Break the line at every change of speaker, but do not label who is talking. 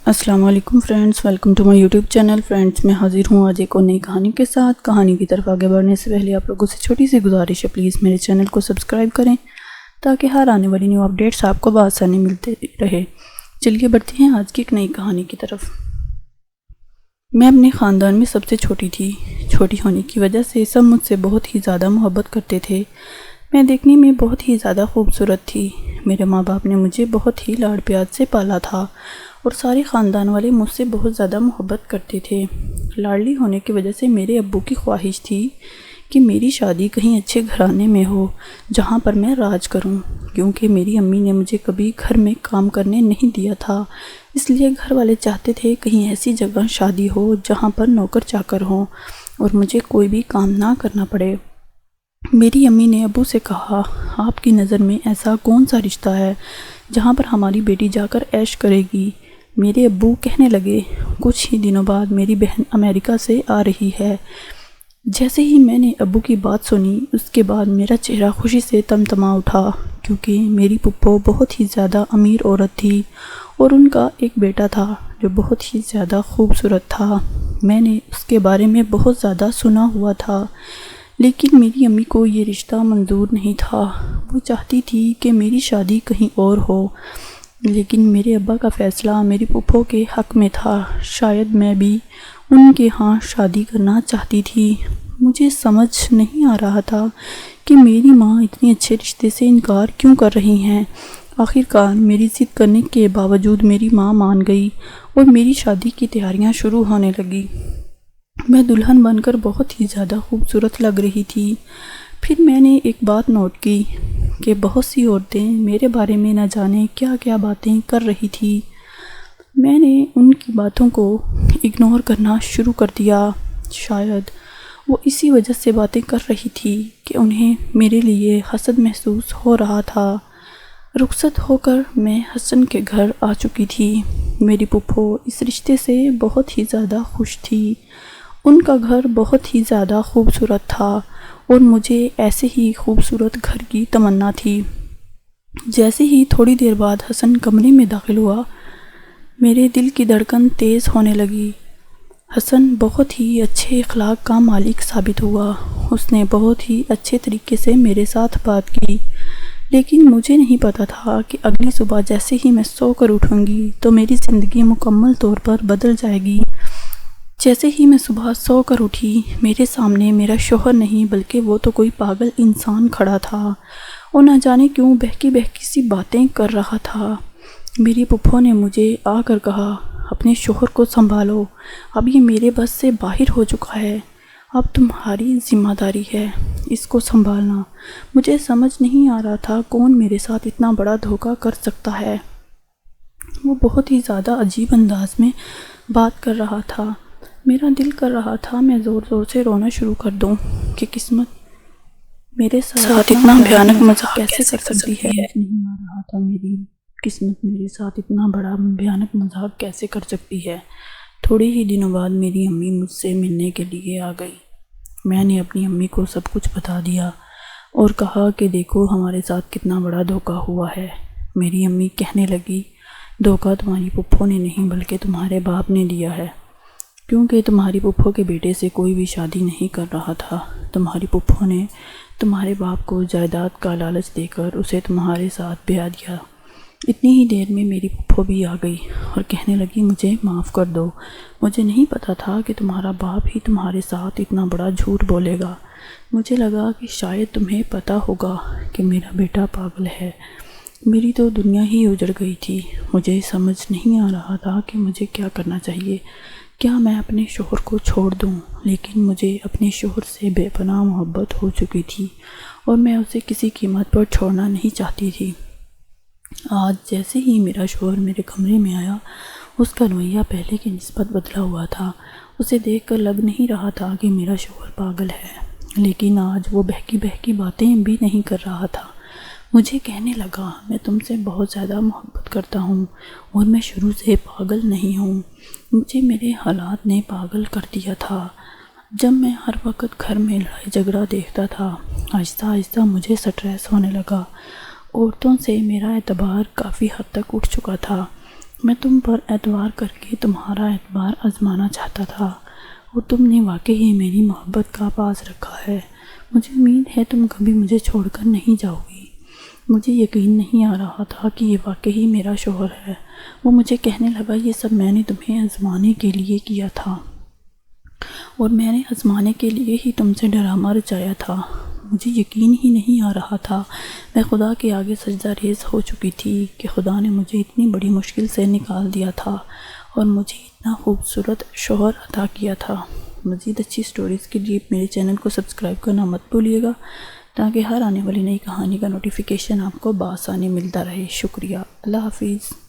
السلام علیکم friends, welcome to my YouTube channel. Friends, میں حاضر ہوں آج ایک اور نئی کہانی کے ساتھ۔ کہانی کی طرف آگے بڑھنے سے پہلے آپ لوگوں سے چھوٹی سی گزارش ہے، پلیز میرے چینل کو سبسکرائب کریں تاکہ ہر آنے والی نیو اپڈیٹس آپ کو بآسانی ملتے رہے۔ چلیے بڑھتے ہیں آج کی ایک نئی کہانی کی طرف۔ میں اپنے خاندان میں سب سے چھوٹی تھی۔ چھوٹی ہونے کی وجہ سے سب مجھ سے بہت ہی زیادہ محبت کرتے تھے۔ میں دیکھنے میں بہت ہی زیادہ خوبصورت تھی۔ میرے ماں باپ نے مجھے بہت ہی لاڈ پیار سے پالا تھا اور سارے خاندان والے مجھ سے بہت زیادہ محبت کرتے تھے۔ لاڈلی ہونے کی وجہ سے میرے ابو کی خواہش تھی کہ میری شادی کہیں اچھے گھرانے میں ہو جہاں پر میں راج کروں، کیونکہ میری امی نے مجھے کبھی گھر میں کام کرنے نہیں دیا تھا۔ اس لیے گھر والے چاہتے تھے کہیں ایسی جگہ شادی ہو جہاں پر نوکر چاکر ہوں اور مجھے کوئی بھی کام نہ کرنا پڑے۔ میری امی نے ابو سے کہا، آپ کی نظر میں ایسا کون سا رشتہ ہے جہاں پر ہماری بیٹی جا کر عیش کرے گی؟ میرے ابو کہنے لگے، کچھ ہی دنوں بعد میری بہن امریکہ سے آ رہی ہے۔ جیسے ہی میں نے ابو کی بات سنی، اس کے بعد میرا چہرہ خوشی سے تمتما اٹھا، کیونکہ میری پھپھو بہت ہی زیادہ امیر عورت تھی اور ان کا ایک بیٹا تھا جو بہت ہی زیادہ خوبصورت تھا۔ میں نے اس کے بارے میں بہت زیادہ سنا ہوا تھا، لیکن میری امی کو یہ رشتہ منظور نہیں تھا۔ وہ چاہتی تھی کہ میری شادی کہیں اور ہو، لیکن میرے ابا کا فیصلہ میری پھپھو کے حق میں تھا۔ شاید میں بھی ان کے ہاں شادی کرنا چاہتی تھی۔ مجھے سمجھ نہیں آ رہا تھا کہ میری ماں اتنے اچھے رشتے سے انکار کیوں کر رہی ہیں۔ آخرکار میری ضد کرنے کے باوجود میری ماں مان گئی اور میری شادی کی تیاریاں شروع ہونے لگی۔ میں دلہن بن کر بہت ہی زیادہ خوبصورت لگ رہی تھی۔ پھر میں نے ایک بات نوٹ کی کہ بہت سی عورتیں میرے بارے میں نہ جانے کیا کیا باتیں کر رہی تھی۔ میں نے ان کی باتوں کو اگنور کرنا شروع کر دیا۔ شاید وہ اسی وجہ سے باتیں کر رہی تھی کہ انہیں میرے لیے حسد محسوس ہو رہا تھا۔ رخصت ہو کر میں حسن کے گھر آ چکی تھی۔ میری پھپھو اس رشتے سے بہت ہی زیادہ خوش تھی۔ ان کا گھر بہت ہی زیادہ خوبصورت تھا اور مجھے ایسے ہی خوبصورت گھر کی تمنا تھی۔ جیسے ہی تھوڑی دیر بعد حسن کمرے میں داخل ہوا، میرے دل کی دھڑکن تیز ہونے لگی۔ حسن بہت ہی اچھے اخلاق کا مالک ثابت ہوا۔ اس نے بہت ہی اچھے طریقے سے میرے ساتھ بات کی، لیکن مجھے نہیں پتا تھا کہ اگلی صبح جیسے ہی میں سو کر اٹھوں گی تو میری زندگی مکمل طور پر بدل جائے گی۔ جیسے ہی میں صبح سو کر اٹھی، میرے سامنے میرا شوہر نہیں بلکہ وہ تو کوئی پاگل انسان کھڑا تھا اور نہ جانے کیوں بہکی بہکی سی باتیں کر رہا تھا۔ میری پھپھو نے مجھے آ کر کہا، اپنے شوہر کو سنبھالو، اب یہ میرے بس سے باہر ہو چکا ہے، اب تمہاری ذمہ داری ہے اس کو سنبھالنا۔ مجھے سمجھ نہیں آ رہا تھا کون میرے ساتھ اتنا بڑا دھوکہ کر سکتا ہے۔ وہ بہت ہی زیادہ عجیب انداز میں بات کر رہا تھا۔ میرا دل کر رہا تھا میں زور زور سے رونا شروع کر دوں کہ قسمت میرے ساتھ اتنا بھیانک مذاق کیسے کر سکتی ہے۔ نہیں آ رہا تھا میری قسمت میرے ساتھ اتنا بڑا بھیانک مذاق کیسے کر سکتی ہے۔ تھوڑے ہی دنوں بعد میری امی مجھ سے ملنے کے لیے آ گئی۔ میں نے اپنی امی کو سب کچھ بتا دیا اور کہا کہ دیکھو ہمارے ساتھ کتنا بڑا دھوکہ ہوا ہے۔ میری امی کہنے لگی، دھوکہ تمہاری پھپھو نے نہیں بلکہ تمہارے باپ نے دیا ہے، کیونکہ تمہاری پھپھو کے بیٹے سے کوئی بھی شادی نہیں کر رہا تھا۔ تمہاری پھپھو نے تمہارے باپ کو جائیداد کا لالچ دے کر اسے تمہارے ساتھ بیاہ دیا۔ اتنی ہی دیر میں میری پھپھو بھی آ گئی اور کہنے لگی، مجھے معاف کر دو، مجھے نہیں پتا تھا کہ تمہارا باپ ہی تمہارے ساتھ اتنا بڑا جھوٹ بولے گا۔ مجھے لگا کہ شاید تمہیں پتا ہوگا کہ میرا بیٹا پاگل ہے۔ میری تو دنیا ہی اجڑ گئی تھی۔ مجھے سمجھ نہیں آ رہا تھا کہ مجھے کیا کرنا چاہیے۔ کیا میں اپنے شوہر کو چھوڑ دوں؟ لیکن مجھے اپنے شوہر سے بے پناہ محبت ہو چکی تھی اور میں اسے کسی قیمت پر چھوڑنا نہیں چاہتی تھی۔ آج جیسے ہی میرا شوہر میرے کمرے میں آیا، اس کا رویہ پہلے کی نسبت بدلا ہوا تھا۔ اسے دیکھ کر لگ نہیں رہا تھا کہ میرا شوہر پاگل ہے، لیکن آج وہ بہکی بہکی باتیں بھی نہیں کر رہا تھا۔ مجھے کہنے لگا، میں تم سے بہت زیادہ محبت کرتا ہوں اور میں شروع سے پاگل نہیں ہوں۔ مجھے میرے حالات نے پاگل کر دیا تھا۔ جب میں ہر وقت گھر میں لڑائی جھگڑا دیکھتا تھا، آہستہ آہستہ مجھے سٹریس ہونے لگا۔ عورتوں سے میرا اعتبار کافی حد تک اٹھ چکا تھا۔ میں تم پر اعتبار کر کے تمہارا اعتبار آزمانا چاہتا تھا اور تم نے واقعی میری محبت کا باز رکھا ہے۔ مجھے امید ہے تم کبھی مجھے چھوڑ کر نہیں جاؤ گی۔ مجھے یقین نہیں آ رہا تھا کہ یہ واقعی میرا شوہر ہے۔ وہ مجھے کہنے لگا یہ سب میں نے تمہیں آزمانے کے لیے کیا تھا اور میں نے آزمانے کے لیے ہی تم سے ڈرامہ رچایا تھا۔ مجھے یقین ہی نہیں آ رہا تھا۔ میں خدا کے آگے سجدہ ریز ہو چکی تھی کہ خدا نے مجھے اتنی بڑی مشکل سے نکال دیا تھا اور مجھے اتنا خوبصورت شوہر عطا کیا تھا۔ مزید اچھی سٹوریز کے لیے میرے چینل کو سبسکرائب کرنا مت بھولیے گا تاکہ ہر آنے والی نئی کہانی کا نوٹیفیکیشن آپ کو بآسانی ملتا رہے۔ شکریہ۔ اللہ حافظ۔